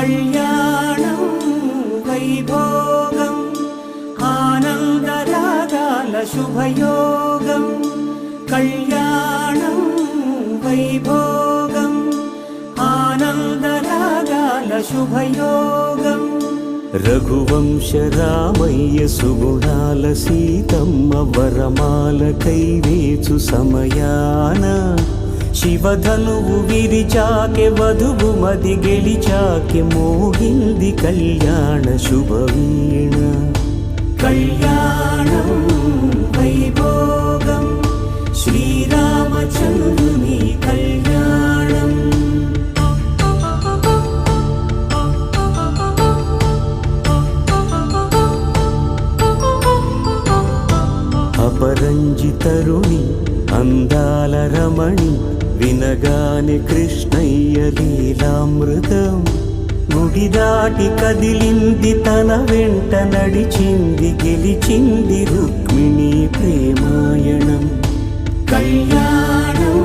కళ్యాణం వైభోగం ఆనందరాగాల శుభయోగం కళ్యాణం వైభోగం ఆనందరాగాల శుభయోగం రఘువంశ రామయ్య సుగుణాల సీతమ్మ వరమాల కైవేచు సమయాన శివధనువు విరిచాకె వధువు మది గెలిచాకె మోగింది కళ్యాణ శుభవీణ కళ్యాణం వైభోగం శ్రీరామచంద్రుని కళ్యాణం అపరంజి తరుణి అందాల రమణి వినగానే కృష్ణయ్య లీలామృతం గుడి దాటి కదిలింది తన వెంట నడిచింది గెలిచింది రుక్మిణి ప్రేమాయణం కళ్యాణం